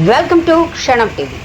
Welcome to క్షణం TV.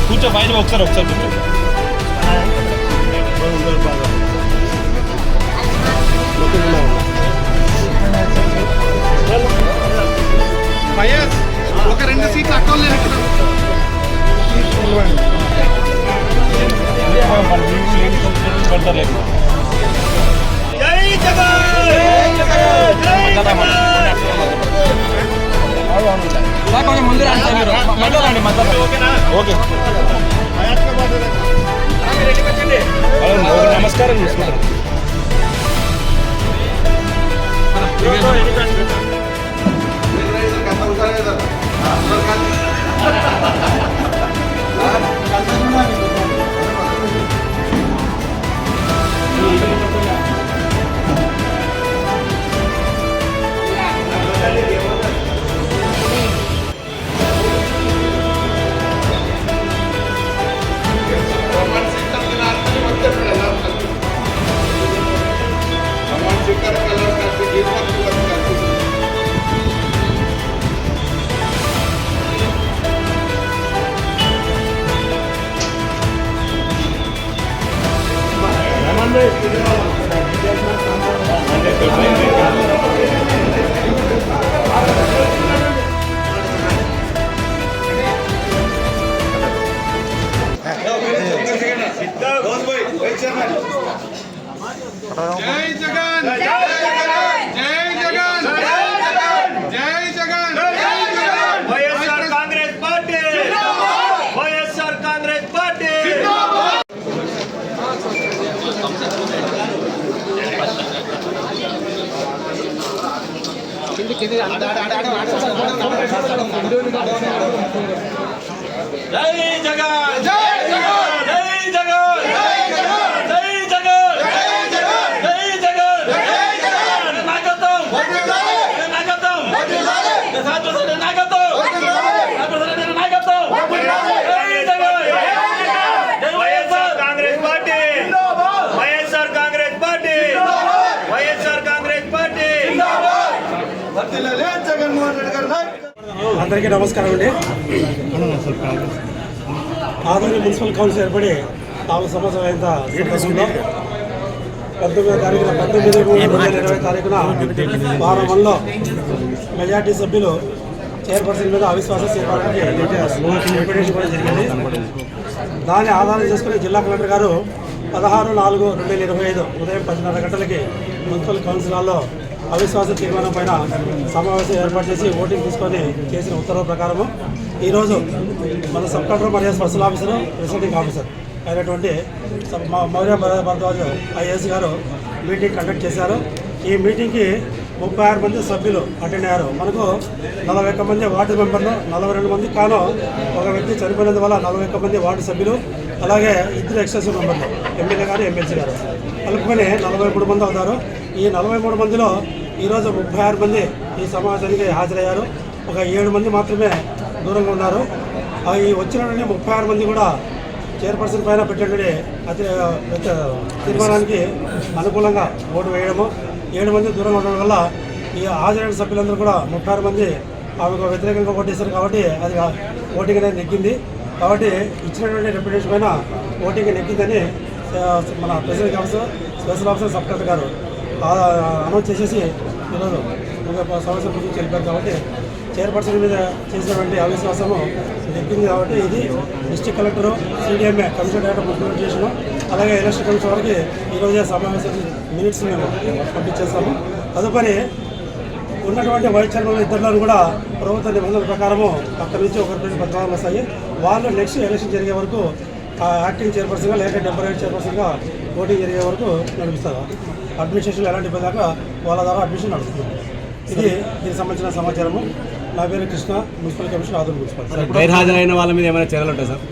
కూర్చో పైన ఒకసారి కూర్చో. ఒక 2 సీట్లు అక్కర్లేదు. కొంచెం ముందు ఓకే నమస్కారం చూసుకుంటారు. జై జగన్, జై జగన్, జై జగన్, జై జగన్, జై Jagan. YSR Congress party, YSR Congress party. కింది జగన్ జై జగన్ జై జగన్ జై జగన్ జై జగన్ జై జగన్ జై జగన్ జై జగన్ నాయకత్వం వర్ధిల్లాలి నాయకత్వం వర్ధిల్లాలి సాధ్యమైన నాయకత్వం వర్ధిల్లాలి సాధ్యమైన నాయకత్వం జై జగన్ జై వైఎస్ఆర్ కాంగ్రెస్ పార్టీ జిందాబాద్ వైఎస్ఆర్ కాంగ్రెస్ పార్టీ జిందాబాద్ వైఎస్ఆర్ కాంగ్రెస్ పార్టీ జిందాబాద్ వర్ధిల్లాలి జగన్మోహన్ రెడ్డి గారి నాయకత్వం. అందరికీ నమస్కారం అండి. ఆదోని మున్సిపల్ కౌన్సిల్ ఏర్పడి 4 సంవత్సరాల సందర్భంలో 19వ తారీఖున 19/3/2020 తారీఖున వారం 1లో మెజార్టీ సభ్యులు చైర్పర్సన్ మీద అవిశ్వాస తీర్మానానికి రిప్రజెంటేషన్ కూడా జరిగింది. దాన్ని ఆధారం చేసుకుని జిల్లా కలెక్టర్ గారు 16/4/2025 ఉదయం 10:30 గంటలకి మున్సిపల్ కౌన్సిల్ హాల్లో అవిశ్వాస తీర్మానం పైన సమావేశం ఏర్పాటు చేసి ఓటింగ్ తీసుకొని చేసిన ఉత్తర్వుల ప్రకారము ఈరోజు మన సబ్ కలెక్టర్ మరియు స్పెషల్ ఆఫీసర్ ప్రిసైడింగ్ ఆఫీసర్ అయినటువంటి మౌర్య భరద్వాజ్ ఐఏఎస్ గారు మీటింగ్ కండక్ట్ చేశారు. ఈ మీటింగ్కి 36 మంది సభ్యులు అటెండ్ అయ్యారు. మనకు 41 మంది వార్డు మెంబర్లు, 42 మంది కాను ఒక వ్యక్తి చనిపోయినందువల్ల 41 మంది వార్డు సభ్యులు, అలాగే 2 ఎక్సెసివ్ మెంబర్లు ఎమ్మెల్యే గారు ఎమ్మెల్సీ గారు కలుపుకొని 43 మంది అవుతారు. ఈ 43 మందిలో ఈరోజు 36 మంది ఈ సమావేశానికి హాజరయ్యారు. ఒక 7 మంది మాత్రమే దూరంగా ఉన్నారు. ఈ వచ్చినటువంటి 36 మంది కూడా చైర్పర్సన్ పైన పెట్టినటువంటి తీర్మానానికి అనుకూలంగా ఓటు వేయడము, 7 మంది దూరంగా ఉండడం వల్ల ఈ హాజరైన సభ్యులందరూ కూడా 36 మంది ఆమెకు వ్యతిరేకంగా ఓటేశారు కాబట్టి అది ఓటింగ్ అనేది నెగ్గింది. కాబట్టి ఇచ్చినటువంటి రెప్యుటేషన్ పైన ఓటింగ్ నెగ్గిందని మన president officer special officer sub collector గారు అనౌన్స్ చేసేసి ఈరోజు సమస్య గురించి తెలిపారు. కాబట్టి చైర్పర్సన్ మీద చేసినటువంటి అవిశ్వాసము నెగ్గింది. కాబట్టి ఇది district collector, CDMA commissioner director ముఖ్యమంత్రి అలాగే ఎలక్షన్ కమిషన్ వారికి ఈరోజే సమావేశం మినిట్స్ మేము పంపించేస్తాము. తదుపరి ఉన్నటువంటి వైస్ చైర్మన్ ఇద్దరులను కూడా ప్రభుత్వ నిబంధనల ప్రకారము అక్కడి నుంచి ఒకరి పత్రాలు వస్తాయి. వాళ్ళు నెక్స్ట్ ఎలక్షన్ జరిగే వరకు యాక్టింగ్ చైర్పర్సన్గా లేక టెంపరీ చైర్పర్సన్గా ఓటింగ్ జరిగే వరకు నడిపిస్తారు. అడ్మినిస్ట్రేషన్ ఎలాంటి ఇబ్బంది దాకా వాళ్ళ ద్వారా అడ్మిషన్ నడుస్తుంది. ఇది దీనికి సంబంధించిన సమాచారము. నా పేరు Krishna, municipal commissioner Adoni municipal. గైర్హాజరైన వాళ్ళ మీద ఏమైనా చర్యలు ఉంటాయి సార్?